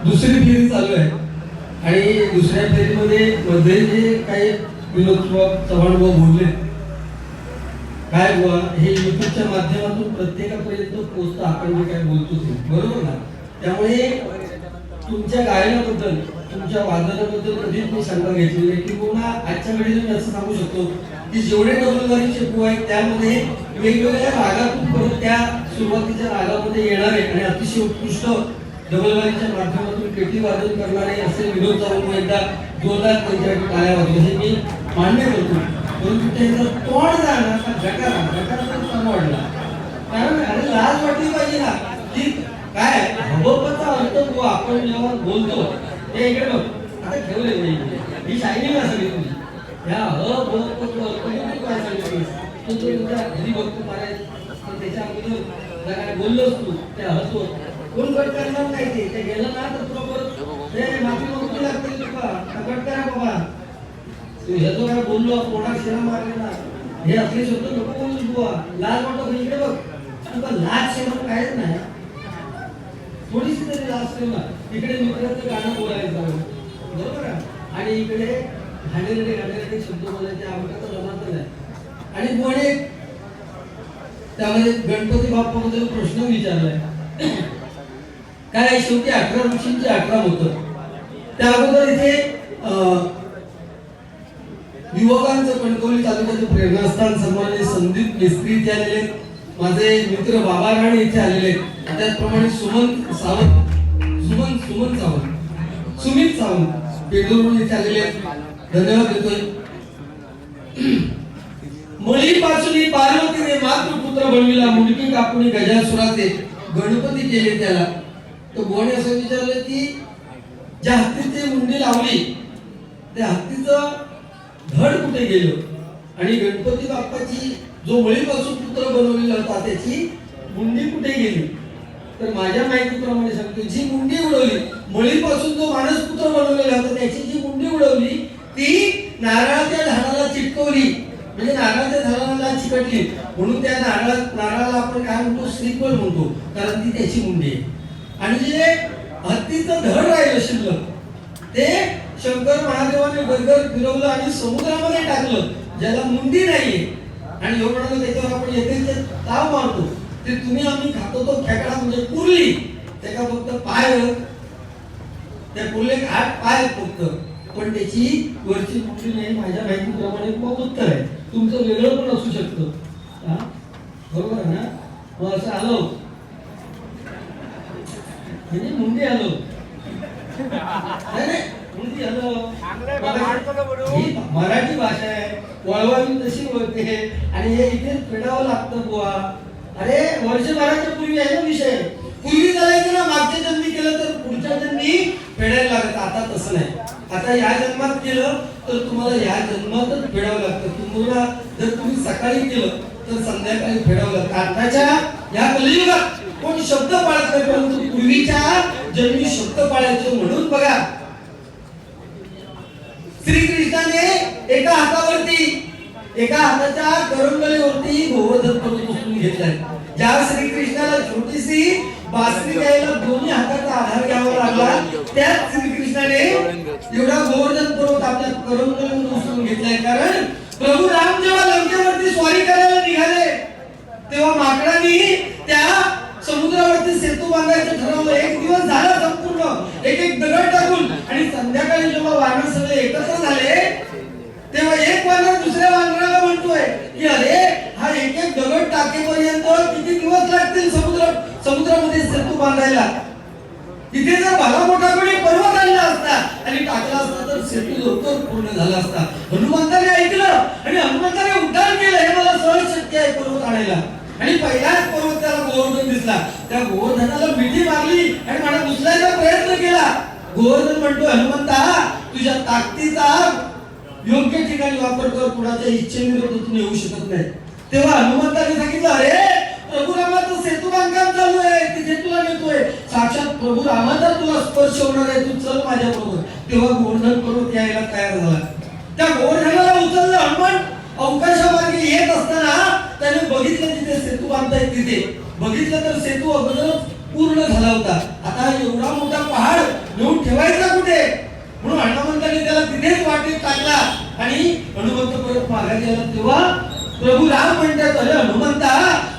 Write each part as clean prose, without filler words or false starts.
दुसरी फेरी चालू आहे आणि दुसऱ्या फेरीमध्ये मध्ये जे काही विनोद चव्हाण बोलले काय बुवा हे युट्यूबच्या माध्यमातून प्रत्येकापर्यंत पोहोचतं आपण जे काय बोलतो ते बरोबर ना. त्यामुळे तुमच्या गायनाबद्दल तुमच्या वादनाबद्दल कधीच मी शंका घेतली नाही की पुन्हा आजच्या घडीला मी असं सांगू शकतो की जेवढे डबलबारीचे पो आहेत त्यामध्ये वेगवेगळ्या रागातून परत त्या सुरुवातीच्या रागामध्ये येणारे आणि अतिशय उत्कृष्ट डबलबारीच्या माध्यमातून पेटी वादन करणारे असे विनोद चव्हाण एकदा जोरदार त्यांच्याकडे टाळ्या वाजवल्या हे मी मान्य करतो. परंतु त्यांचं तोंड जाणार का गटारा वाढला कारण अरे लाज वाटली पाहिजे ना की काय हबपचा अर्थ आपण जेव्हा बोलतो हे इकडे बघ आता ठेवले ही शायनिंग असेल तुझी ह्या काय सांगितली तू तुझ्या घरी बघतो मारायचं त्याच्या अगोदर काय बोललोस तू त्या हसतो कोण कट करणार नाही ते गेलं ना तर तुला परत हे माफी मागू लागतील तुला कट करा बाबा तू हे जो काय बोललो कोणा शिरा मारले ना हे असले शब्द नको बोलू बुवा लाज वाटत इकडे बघ तुला लाज शेवट कायच नाही थोडीशी तरी लाज ठेव ना. इकडे मित्राचं गाणं बोलायचं बरोबर आहे आणि इकडे घाणेरडे शब्द बोलायचे आमच्या तर जमात नाही. आणि कोणी त्यामध्ये गणपती बाप्पाबद्दल प्रश्न विचारलाय काय शेवटी 18 ऋषींची 18 होतं त्या अगोदर इथे युवकांचं कणकवली तालुक्याचे प्रेरणास्थान सन्माननीय संदीप मिस्त्री इथे आलेले माझे मित्र बाबा राणे इथे आलेले त्याचप्रमाणे सुमित सावंत पेडूरून इथे आलेले धन्यवाद देतोय. मळीपासून पार्वतीने मातृपुत्र बनविला मुंडकी कापुनी गजासुराचे गणपती केले त्याला. तो गोणे असं विचारलं की ज्या हत्तीची मुंडी लावली त्या हत्तीचं धड कुठे गेलं आणि गणपती बाप्पाची जो मळीपासून पुत्र बनवलेला होता त्याची मुंडी कुठे गेली. तर माझ्या माहितीप्रमाणे सांगतो जी मुंडी उडवली मळीपासून जो माणूस पुत्र बनवलेला होता त्याची जी मुंडी उडवली ती नारळाच्या झाडाला चिटकवली म्हणजे नारळाच्या झाडाला चिकटली म्हणून त्या नारळाला आपण काय म्हणतो श्रीफळ म्हणतो कारण ती त्याची मुंडी आहे. आणि जे हत्तीचं धड राहिलं शिल्लक ते शंकर महादेवाने गरगर फिरवलं आणि समुद्रामध्ये टाकलं ज्याला मुंडी नाहीये आणि एवढं म्हणालं त्याच्यावर आपण येथे ताव मारतो ते तुम्ही आम्ही खातो तो खेकडा म्हणजे कुर्ली त्याचा फक्त पाय त्या कुर्ले हात पाय फक्त पण त्याची वरची मुंडी नाही. माझ्या माहितीप्रमाणे खूप उत्तर आहे तुमचं वेगळं पण असू शकतं बरोबर आहे ना. मग असं आलो म्हणजे मुंडी आलो मुंडी आलो मराठी भाषा आहे वळवावी तशी वळते आणि हे इथे फेडावं लागतं बुवा. अरे वर्षभराच्या पूर्वी आहे ना विषय पूर्वी चालायचं ना मागच्या जन्मी केलं तर पुढच्या जन्मी फेडायला लागत. आता तसं नाही. आता या जन्मात केलं तर तुम्हाला या जन्मातच फेडावं लागतं. तुम्हाला जर तुम्ही सकाळी केलं तर संध्याकाळी फेडावं लागतं. आताच्या या कलियुगात कोण शब्द पाळत नाही परंतु पूर्वीच्या जन्मी शब्द पाळायचे म्हणून बघा श्रीकृष्णाने एका हाताच्या करंगळीवरती गोवर्धन पर्वत उचलून घेतलाय. ज्या श्रीकृष्णाला छोटीशी बासरी घ्यायला दोन्ही हाताचा आधार घ्यावा लागला त्याच श्रीकृष्णाने एवढा गोवर्धन पर्वत आपल्या करंगळीवर उचलून घेतलाय. कारण प्रभू राम जेव्हा लंकेवरती स्वारी करायला निघाले तेव्हा माकडांनी त्या समुद्रावरती सेतू बांधायचं ठरवलं. एक दिवस झाला संपूर्ण एक दगड टाकून आणि संध्याकाळी जेव्हा वानर सगळे एकत्र झाले तेव्हा एक वानर दुसऱ्या वानराला म्हणतोय की अरे हा एक दगड टाकेपर्यंत किती दिवस लागतील समुद्रामध्ये सेतू बांधायला. तिथे जर भला मोठा कोणी पर्वत आणला असता आणि टाकला असता तर सेतू लवकर पूर्ण झाला असता. हनुमंताने ऐकलं आणि हनुमंताने उड्डाण केलं हे मला सहज शक्य आहे पर्वत आणायला. आणि पहिलाच पर्वत त्याला गोवर्धन दिसला त्या गोवर्धनाला मिठी मारली आणि मला उचलायचा प्रयत्न केला. गोवर्धन म्हणतो हनुमंता तुझ्या ताकदीचा योग्य ठिकाणी वापर कर कुणाच्या इच्छेविरोधात येऊ शकत नाही. तेव्हा हनुमंताने सांगितलं अरे प्रभू रामाचं सेतू बांधकाम चालू आहे तिथे तुला नेतोय साक्षात प्रभू रामाचा तुला स्पर्श होणार आहे तू चल माझ्या बरोबर. तेव्हा गोवर्धन पर्वत यायला तयार झाला. त्या गोवर्धनाला उचललं हनुमान अवकाशामार्गे येत असताना त्याने बघितलं तिथे सेतू बांधतायत तिथे बघितलं तर सेतू अगोदर पूर्ण झाला होता. आता एवढा मोठा पहाड ठेवायचा कुठे, म्हणून हनुमंताने त्याला तिथेच वाटेत टाकला. आणि हनुमंत परत माघारी आला तेव्हा प्रभू राम म्हणतात, अरे हनुमंता,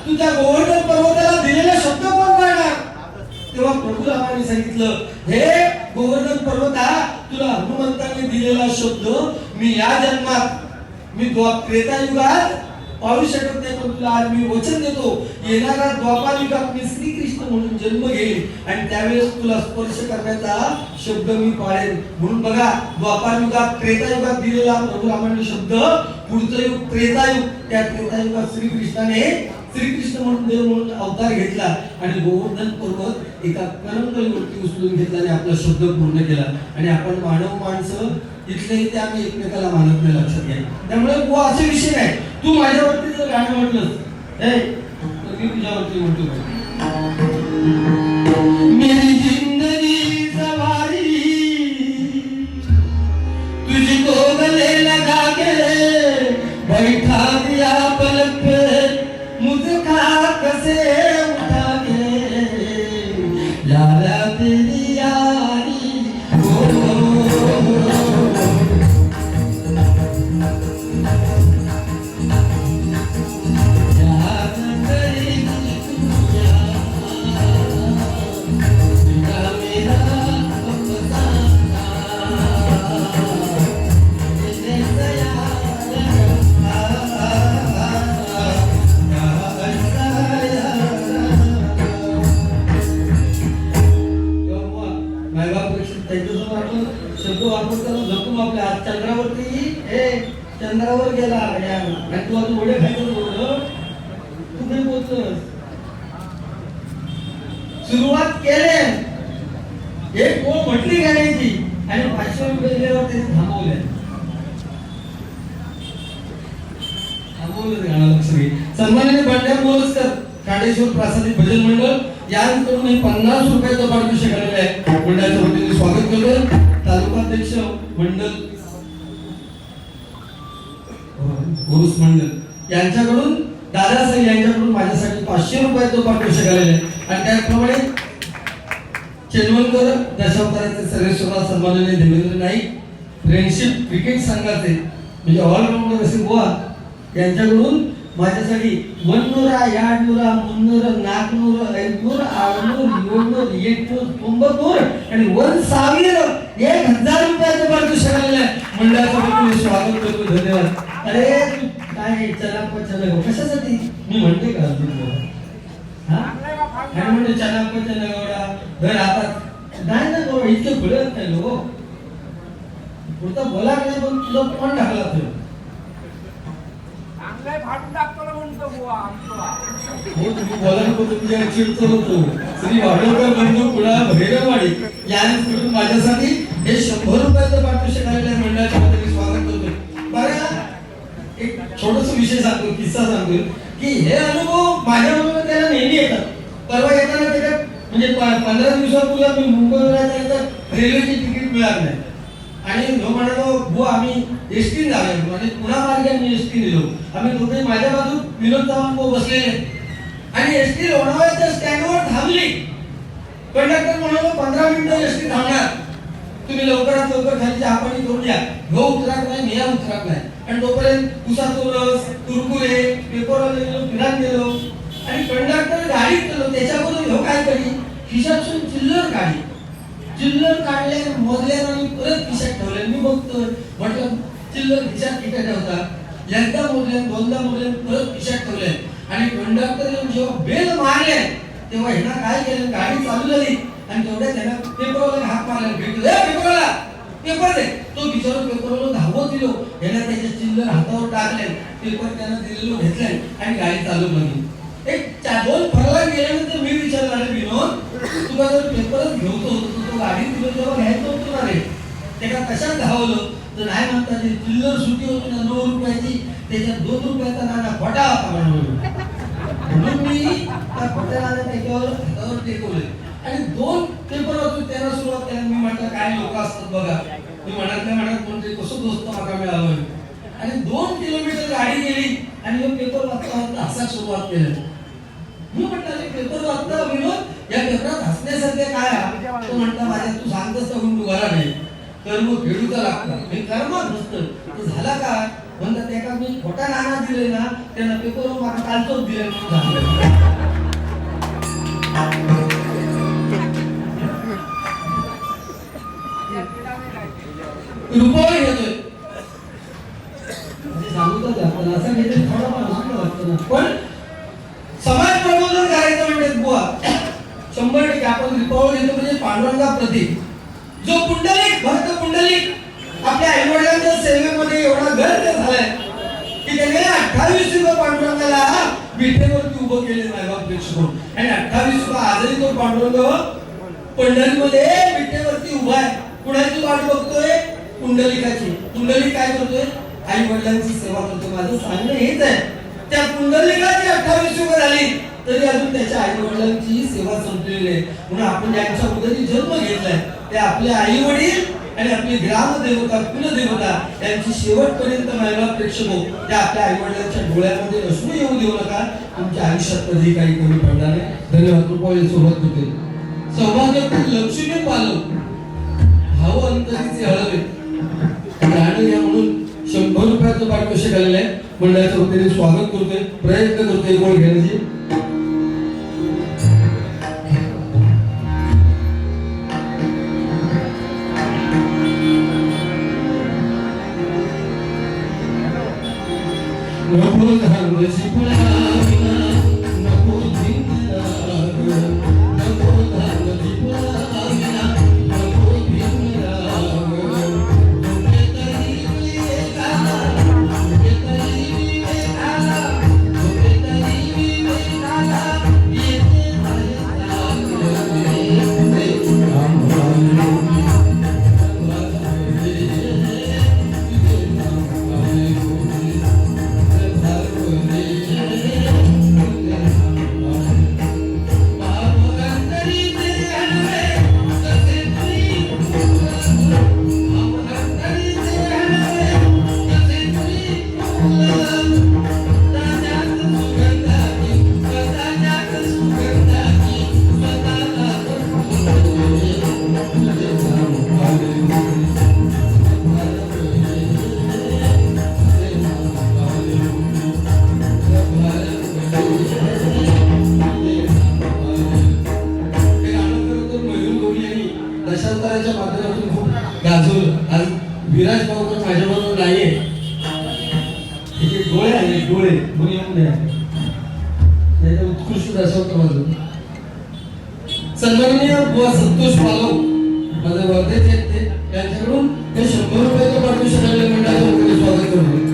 तुझ्या गोवर्धन पर्वताला दिलेला शब्द कोण पाळणार? तेव्हा प्रभू रामाने सांगितलं, हे गोवर्धन पर्वता, तुला हनुमंताने दिलेला शब्द मी या जन्मात, मी त्रेतायुगात पाहू शकत नाही, पण तुला आज मी वचन देतो, येणारा द्वापार युगात मी श्रीकृष्ण म्हणून जन्म घेईन आणि त्यावेळेस तुला स्पर्श करण्याचा शब्द मी पाळेन. म्हणून बघा, द्वापार युगात त्रेतायुगात दिलेला प्रभू रामाने शब्द, पुढचं युग त्रेतायुग, त्या त्रेतायुगात श्रीकृष्ण म्हणून देव म्हणून अवतार घेतला आणि गोवर्धन पर्वत एका करंगळीवरती उचलून घेतला आणि आपला शब्द पूर्ण केला. आणि आपण मानव माणसं इथले इथे आम्ही एकमेकाला मानत नाही, लक्षात घ्या. त्यामुळे बुवा असे विषय नाही, तू माझ्यावरती जर गाणं म्हटलंस, मी तुझ्यावरती म्हणतो, मेरी जिंदगी सवारी तुझको गले लगा के बैठा दिया पलक पे, मुझे खाक से उठा के यारा तेरी यारी चंद्रावर गेला आणि तू अजून एवढे खायचं तू काही बोलतोस. सुरुवात केले, एक कोण म्हटली गाण्याची आणि 500 रुपये दिल्यावर त्याने थांबवले गाणं. लक्ष घे. सन्माननीय बंड्या मोलस्कर, काडेश्वर प्रासादिक भजन मंडळ यांकडून हे 50 रुपयाचं पारितोषिक आलेलं आहे. मंडळाच्या वतीने स्वागत करतो. तालुकाध्यक्ष मंडळ गुरुस मंडळ यांच्याकडून, दादासाहेब यांच्याकडून माझ्यासाठी 500 रुपयाचं पारितोषिक आलेलं आहे. आणि त्याचप्रमाणे चेनवलकर दशावताराचे सर्वेश्वरा सन्माननीय देवेंद्र नाईक, फ्रेंडशिप क्रिकेट संघाचे म्हणजे ऑलराऊंडर असे बुवा, यांच्याकडून माझ्यासाठी 100, 200, 300, 400, 500, 600, 700, 800, 900 आणि 1,000 रुपयाचं पारितोषिक आलेलं आहे. मंडळाच्या वतीने स्वागत करतो. धन्यवाद. अरे काय चला कशासाठी मी म्हणते का आणि म्हणजे चनापच्या नगवडा घर हातात नाही ना गो, इतके फुलत नाही लो, पुढचा बोला नाही, पण तुझा कोण टाकला तो तुम्ही बोला नको, तुमच्या चिडतो होतो. श्री वाडवकर बंधू कुळा भैरवाडी यांकडून माझ्यासाठी हे 100 रुपयाचं पारितोषिक आलेलं आहे. मंडळाच्या वतीने स्वागत करतो. बरं, एक छोटासा विषय सांगतो, किस्सा सांगतो की हे अनुभव माझ्याबरोबर त्याला नेहमी येतात. परवा येताना त्याच्यात म्हणजे 15 दिवसापूर्वी मी मुंबईला जायचं, रेल्वेची तिकीट मिळालं नाही आणि जो म्हणालो बुवा आम्ही एसटी जाऊया, म्हणजे पुन्हा मार्गाने एसटी नेलो. आम्ही दोघे माझ्या बाजू विनोद चव्हाण बसलेले आणि एसटी लोणावळ्याच्या स्टँडवर थांबली. कंडक्टर म्हणालो 15 मिनिटं एसटी थांबणार, तुम्ही लवकरात लवकर खाली चहा पाणी करून या. गो उतराक नाही, मिया उतराक नाही. आणि तोपर्यंत उसाचं रस, कुरकुरे, पेपरवाले गेलो, फिरात गेलो आणि कंडक्टर गाडीत गेलो. त्याच्याबरोबर घेऊ काय करी, खिशातून चिल्लर काढली, चिल्लर काढले, मोजले आणि परत खिशात ठेवले. मी बघतो, म्हटलं चिल्लर खिशात किती ठेवता, एकदा मोजले, दोनदा मोजले, परत खिशात ठेवले. आणि कंडक्टर येऊन जेव्हा बेल मारले तेव्हा ह्याला काय केलं, गाडी चालू झाली आणि तेवढ्या त्याला पेपरवाला हात मारला, भेटलो पेपरवाला पेपर दे. तो बिचारा पेपरवाला धावत दिलो, ह्याला त्याच्या चिल्लर हातावर टाकले, पेपर त्यानं दिलेलो घेतले आणि गाडी चालू लागली. एक 2 फरला गेल्यानंतर मी विचारला, अरे विनोद तुला जर पेपरच घेऊन होतो तो गाडी दिलो तेव्हा घ्यायचं होतं ना रे, त्याला कशात धावलं तर नाही म्हणतात चिल्लर सुटी होती ना 9 रुपयाची, त्याच्यात 2 रुपयाचा नाणा फटा होता म्हणून मी त्या फट्या नाण्या त्याच्यावर हातावर टेकवले आणि 2 पेपर होते. त्याला सुरुवात केली. मी म्हटलं काय लोक असतात बघा, मी म्हणत म्हणते कसं दोस्त माका मिळालं आणि 2 किलोमीटर गाडी गेली आणि तो पेपर वाचता वाचता हसा सुरुवात केली. मी म्हटलं पेपर वाचता विनोद, या पेपरात हसण्यासारखे काय? तो म्हटला माझ्या तू सांगतच तर कर्म फेडूचा लागतात हे कर्मच नसतं ते झाला काय म्हणतात एका मी खोटा नाणा दिले ना त्यांना पेपरवर मला कालचोच दिले रुपये घेतोय सांगतच आपण असं घेतलं थोडंफार असं वाटतं ना पण समाज प्रबोधन करायचं म्हणजे बुवा 100% आपण रिपावळ घेतो म्हणजे पांडुरंगा प्रतीक जो पुंडलिक भक्त पुंडलिक आपल्या आई वडिलांच्या सेवेमध्ये एवढा गर्व झालाय की त्याने 28 युग पांडुरंगाला विठेवरती उभं केले नाही अपेक्षा करून आणि 28 युग आजही तो पांडुरंग पंढरीमध्ये विठेवरती उभा आहे कुणाची वाट बघतोय पुंडलिकाची पुंडलिक काय करतोय आई वडिलांची सेवा करतोय माझं सांगणं हेच आहे त्या पुंडलिकाची 28 युग झाली तरी अजून त्याच्या आई वडिलांची सेवा संपलेली आहे म्हणून आपण ज्यांच्या उदरी जन्म घेतलाय ते आपले आई वडील आणि आपली ग्रामदेवता कुलदेवता यांची शेवटपर्यंत महिला प्रेक्षक हो त्या आपल्या आई वडिलांच्या डोळ्यामध्ये अश्रू येऊ देऊ नका तुमच्या आयुष्यात कधी काही कमी पडणार नाही धन्यवाद कृपया सोबत होते सौभाग्यपूर लक्ष्मी पालव भाव अंतरीचे हळवे गाणं या म्हणून 100 रुपयाचं पारितोषिक आलेलं आहे मंडळाच्या वतीने स्वागत करतोय प्रयत्न करतोय गोळ घेण्याची नको धावशी फुलाविना नको भिंगराग नको धावशी फुलाविना नको भिंगराग तुझे तरी विवेकाला तुझे तरी विवेकाला तुझे तरी विवेकाला येते दशावताराच्या माध्यमातून खूप गाजवलं आज विराज भाऊ तर माझ्याबरोबर नाहीये तिचे डोळे आले डोळे मुली नाही उत्कृष्ट दशावतार माझं सन्माननीय बुवा संतोष पालव माझे वर्धेचे आहेत ते त्यांच्याकडून हे 100 रुपयाचं पारितोषिक आलेलं मंडळाच्या वतीने स्वागत करतो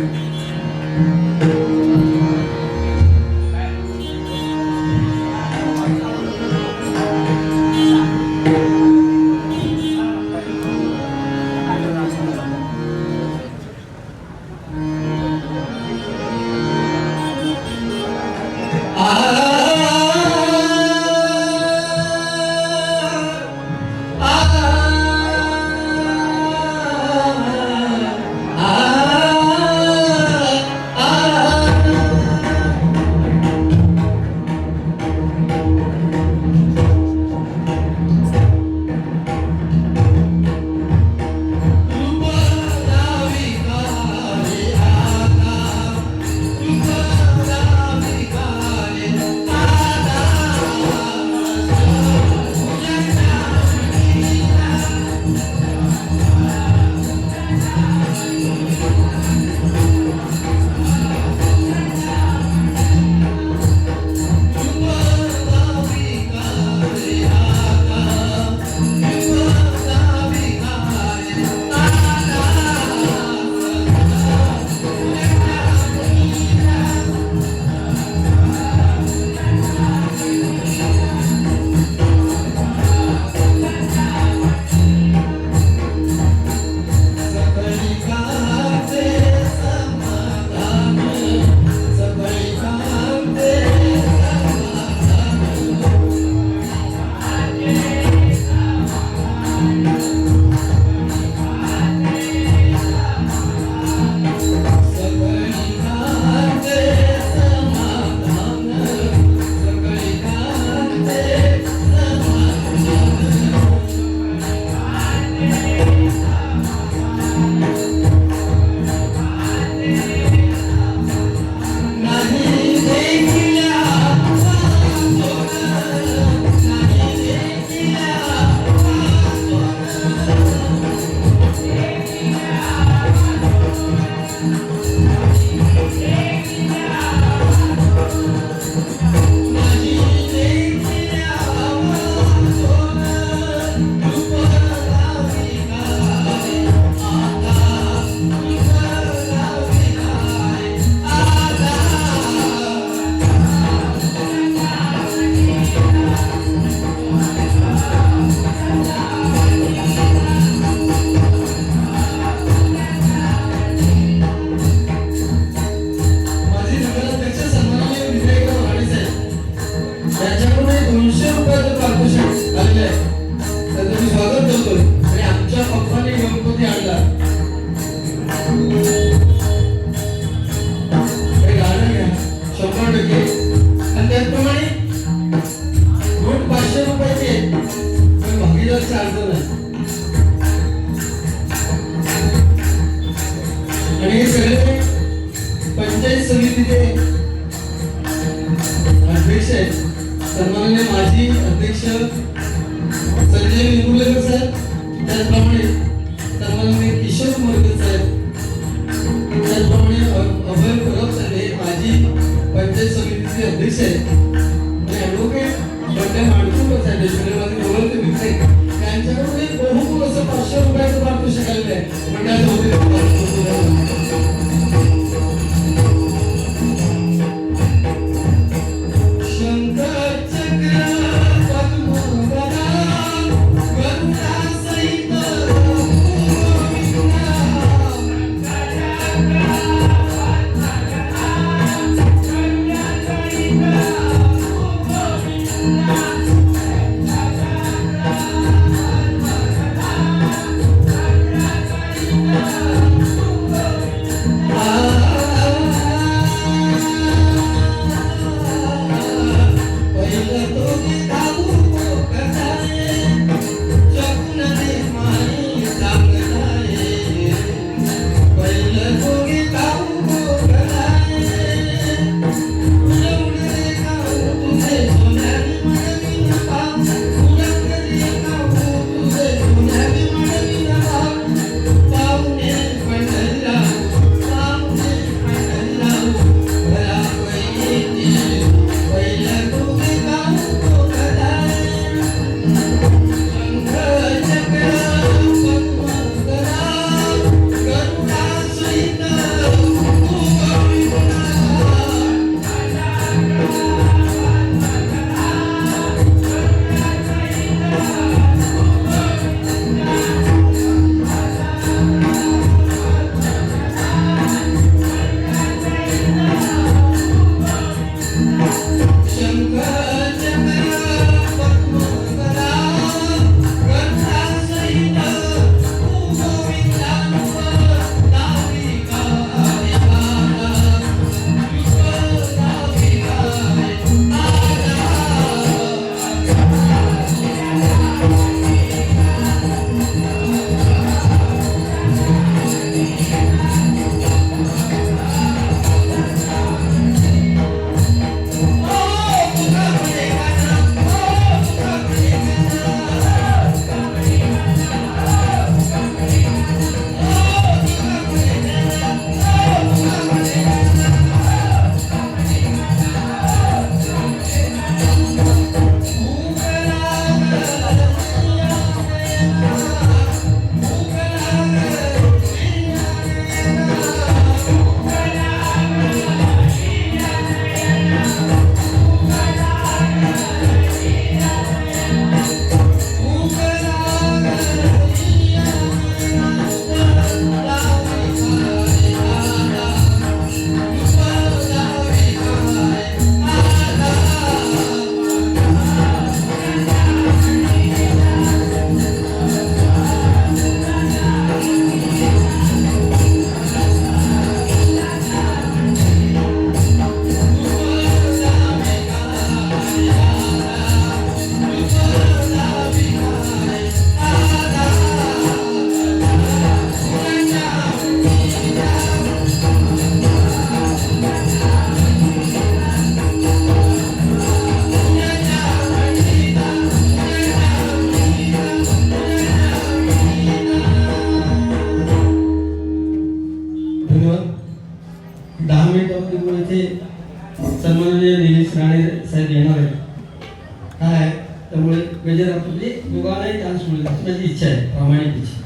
मेजर म्हणजे दोघांनाही चान्स मिळेल अशी माझी इच्छा आहे, प्रामाणिक इच्छा.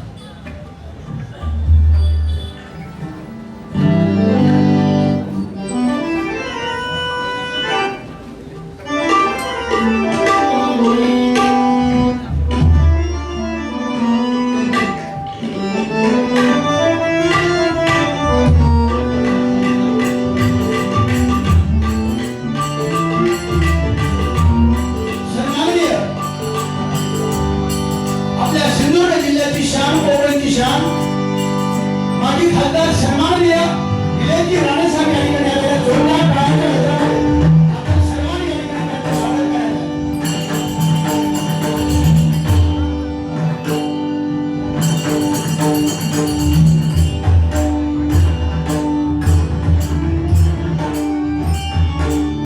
खासदार सन्माननीय विजयजी राणेसाहेब यांनी आलेल्या